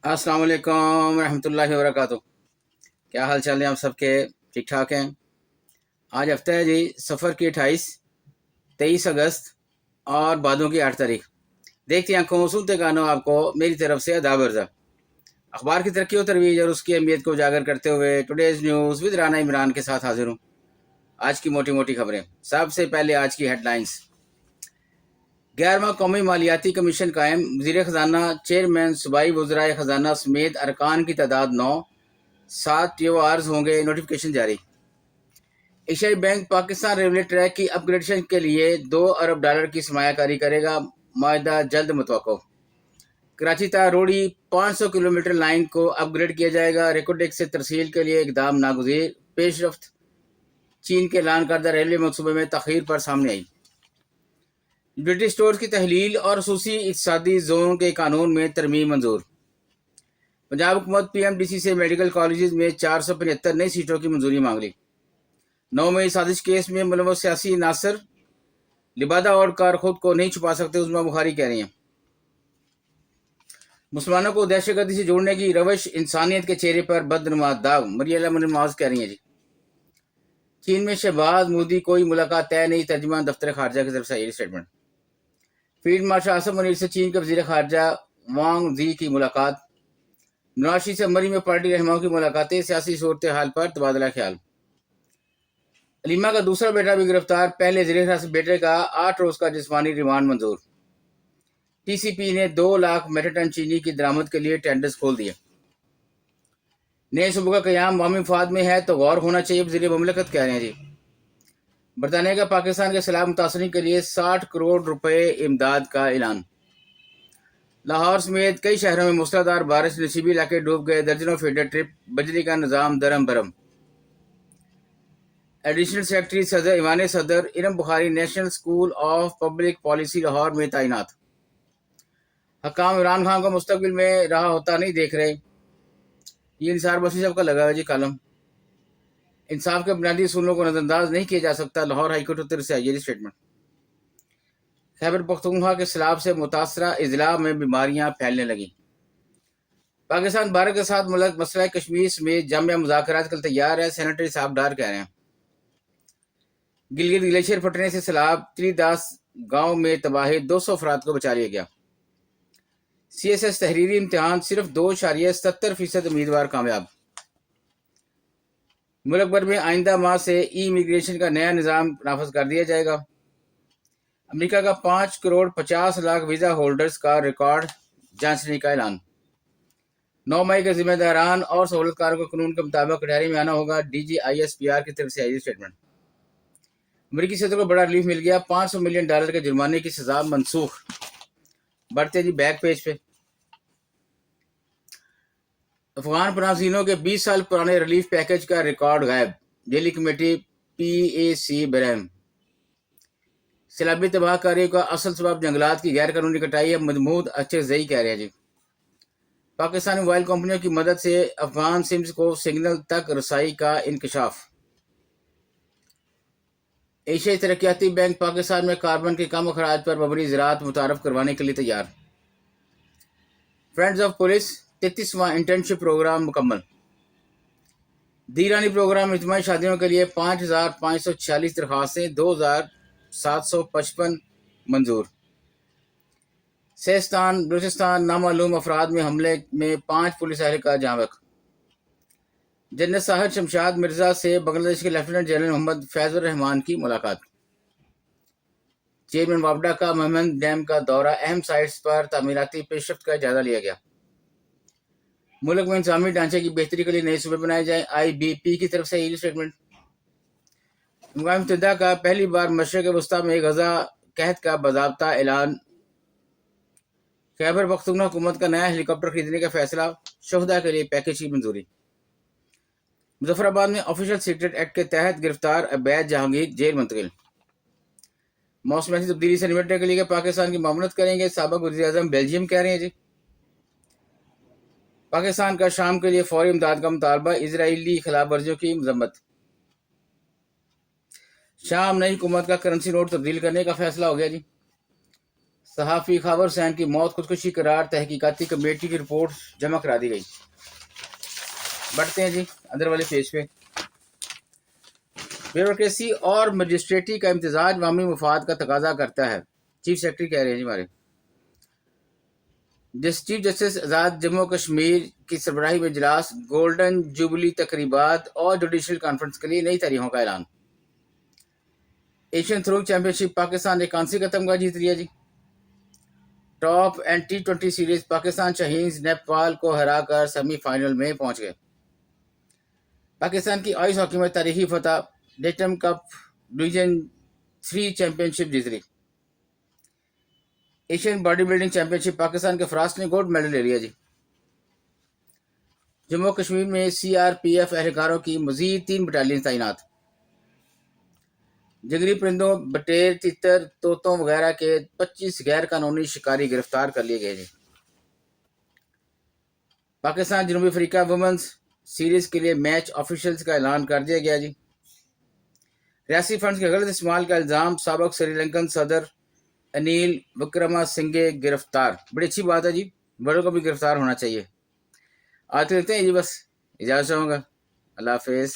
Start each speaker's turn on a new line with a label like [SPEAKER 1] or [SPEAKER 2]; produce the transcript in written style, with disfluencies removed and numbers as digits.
[SPEAKER 1] अस्सलाम वालेकुम रहमतुल्लाहि व बरकातुहू। क्या हाल चाल है आप सबके? ठीक ठाक हैं? आज हफ्ता है जी सफ़र की 23 अगस्त और बादों की 8 तारीख। देखती आंखों सुनते कानों आपको मेरी तरफ से आदाब अर्ज़ा। अखबार की तरक्की और तरवीज और उसकी अहमियत को उजागर करते हुए today's news with Rana Imran के साथ हाजिर हूँ। आज की मोटी मोटी खबरें। सबसे पहले आज की हेडलाइंस। 11वां कौमी मालियाती कमीशन कायम। वज़ीर ख़जाना, चेयरमैन, सूबाई वज़राए ख़जाना समेत अरकान की तादाद 9। 7 टीओआर्स होंगे। नोटिफिकेशन जारी। एशियाई बैंक पाकिस्तान रेलवे ट्रैक की अपग्रेडेशन के लिए $2 अरब की सरमायाकारी करेगा। मायदा जल्द मुतवक्को। कराची ता रोड़ी 500 किलोमीटर लाइन को अपग्रेड किया जाएगा। रेकोडेक से तरसील के लिए इकदाम नागुज़ीर। पेशरफ्त चीन के ऐलान करदा रेलवे मनसूबे में तखीर पर सामने आई। ब्रिटिश स्टोर्स की तहलील और खसूसी इक़्तिसादी जोन के कानून में तरमीम मंजूर। पंजाब हुकूमत PMDC से मेडिकल कॉलेज में 475 नई सीटों की मंजूरी मांग ली। 9 मई साजिश केस में मुलव्वस सियासी नासिर लिबादा ओढ़कर खुद को नहीं छुपा सकते, उस्मा बुखारी कह रही हैं। मुसलमानों को दहशतगर्दी से जोड़ने की रवश इंसानियत के चेहरे पर बदनुमा दाग, मरियला मुनम्माज कह रही हैं जी। चीन में शहबाज मोदी कोई मुलाकात तय नहीं, तर्जुमान दफ्तर खारजा की तरफ से ये statement. Field marshal Asim Munir से चीन के वजीर खारजा वांग जी की मुलाकात। नवाज शरीफ से मरी में पार्टी रहनुमाओं की मुलाकातें, सियासी सूरत हाल पर तबादला ख्याल। अलीमा का दूसरा बेटा भी गिरफ्तार, पहले ज़ेर हिरासत बेटे का 8 रोज का जिस्मानी रिमांड मंजूर। TCP ने 2 लाख मेट्रिक टन चीनी की दरामद के लिए टेंडर्स खोल दिए। नए सूबों का क़याम अवामी मफाद में है तो गौर होना चाहिए, वज़ीर मुमलकत कह रहे हैं जी। बरतानिया का पाकिस्तान के सैलाब मुतासरीन के लिए 60 करोड़ रुपए इमदाद का ऐलान। लाहौर समेत कई शहरों में मूसलाधार बारिश, नशीबी इलाके डूब गए, दर्जनों फीडर ट्रिप, बिजली का निज़ाम दरम बरम। एडिशनल सेक्रेटरी सदर ईवान सदर Iram Bukhari national school of public policy Lahore में तैनात। हकाम इमरान खान को मुस्तकबिल में रहा होता नहीं देख रहे। ये इंसार बसी साहब का लगा है जी कॉलम। इंसाफ के बुनियादी असूलों को नजरअंदाज नहीं किया जा सकता, लाहौर हाईकोर्ट उत्तर से आई स्टेटमेंट। खैबर पख्तूनख्वा के सैलाब से मुतासरा अजला में बीमारियां फैलने लगी। पाकिस्तान भारत के साथ मुल्क मसला कश्मीर में जामिया मुज़ाकरात के लिए तैयार है, सेनेटरी साहब डार कह रहे हैं। गिलगित ग्लेशियर फटने से सैलाब, त्रिदास गांव में तबाही, 200 अफराद को बचा लिया गया। CSS तहरीरी इम्तिहान सिर्फ 2.70% उम्मीदवार कामयाब। मुल्क भर में आइंदा माह से इमिग्रेशन का नया निज़ाम नाफज कर दिया जाएगा। अमेरिका का 5 करोड़ 50 लाख वीज़ा होल्डर्स का रिकॉर्ड जांचने का ऐलान। 9 मई के जिम्मेदारान और सहूलतकारों को कानून के मुताबिक कटहरे में आना होगा, DG ISPR की तरफ से आई स्टेटमेंट। अमरीकी सदर को बड़ा रिलीफ मिल गया, $500 मिलियन के जुर्माने की सजा मनसूख। बढ़ते जी बैक पेज पे। अफगान पनाज़ीनों के 20 साल पुराने रिलीफ पैकेज का रिकॉर्ड गायब, दिल्ली कमेटी PAC बरहम। सैलाबी तबाहकारी का असल सबब जंगलात की गैर कानूनी कटाई है, महमूद अचरजई कह रहे हैं जी। पाकिस्तानी मोबाइल कंपनियों की मदद से अफगान सिम्स को सिग्नल तक रसाई का इंकशाफ। एशियाई तरक्याती बैंक पाकिस्तान में कार्बन के कम अखराज पर मबनी ज़राअत मुतारफ करवाने के लिए तैयार। फ्रेंड्स ऑफ पुलिस 33वां इंटर्नशिप प्रोग्राम मुकम्मल। दीरानी प्रोग्राम इज्तिमाई शादियों के लिए 5,546 दरखास्तें, 2,755 मंजूर। सेस्तान बलूचिस्तान नामालूम अफराद में हमले में 5 पुलिस एहलकार जहाँ बहक। जनरल साहिर शमशाद मिर्जा से बांग्लादेश के लेफ्टिनेंट जनरल मोहम्मद फैजुर रहमान की मुलाकात। चेयरमैन वापडा का महमद डैम का दौरा, अहम साइट्स पर तामीराती पेशरफ्त का जायजा लिया गया। मुल्क में इंतजामी ढांचे की बेहतरी के लिए नए सूबे बनाए जाए, IBP की तरफ से ये स्टेटमेंट। अक़वाम मुत्तहिदा का पहली बार मशरिक़ वस्ता में गजा कहत का बाज़ाब्ता ऐलान। खैबर पख्तूनख्वा हुकूमत का नया हेलीकॉप्टर खरीदने का फैसला, शुहदा के लिए पैकेज की मंजूरी। मुजफ्फराबाद में ऑफिशियल सीक्रेट एक्ट के तहत गिरफ्तार अवैध जहांगीर जेल मुंतकिल। मौसम की तब्दीली से निपटने के लिए पाकिस्तान की मामलत करेंगे, साबिक़ वज़ीर-ए-आज़म बेल्जियम कह रहे हैं जी। पाकिस्तान का शाम के लिए फौरी इमदाद का मुतालबा, इजरायली खिलाफ वर्जियों की मजम्मत। शाम नई हुकूमत का करेंसी नोट तब्दील करने का फैसला हो गया जी। صحافی خاور حسین کی موت خودکشی قرار، تحقیقاتی کمیٹی کی رپورٹ جمع کرا دی گئی۔ بڑھتے ہیں جی اندر والے پیج پہ۔ بیوروکریسی اور مجسٹریٹی کا امتزاج عوامی مفاد کا تقاضا کرتا ہے، چیف سیکرٹری کہہ رہے ہیں جی ہمارے۔ چیف جسٹس آزاد جموں کشمیر کی سربراہی میں اجلاس، گولڈن جوبلی تقریبات اور جوڈیشل کانفرنس کے لیے نئی تاریخوں کا اعلان۔ Asian throwing championship Pakistan نے کانسی کا تمغہ جیت لیا جی۔ Top end T20 series Pakistan Shaheens Nepal کو ہرا کر سیمی فائنل میں پہنچ گئے۔ پاکستان کی آئس ہاکی میں تاریخی فتح، ڈیٹم کپ ڈویژن 3 چیمپئن شپ جیت لی۔ ایشین باڈی بلڈنگ چیمپئن شپ پاکستان کے فراز نے گولڈ میڈل لے لیا جی۔ جموں کشمیر میں CRPF اہلکاروں کی مزید 3 بٹالین تعینات۔ جنگلی پرندوں بٹیر، تیتر، طوطوں وغیرہ کے 25 غیر قانونی شکاری گرفتار کر لیے گئے جی۔ پاکستان جنوبی افریقہ وومنز سیریز کے لیے میچ آفیشلز کا اعلان کر دیا گیا جی۔ ریاستی فنڈز کے غلط استعمال کا الزام، سابق سری لنکن صدر انیل وکرما سنگھے گرفتار۔ بڑی اچھی بات ہے جی، بڑوں کو بھی گرفتار ہونا چاہیے۔ آج دیکھتے ہیں جی، بس اجازت چاہوں گا، اللہ حافظ۔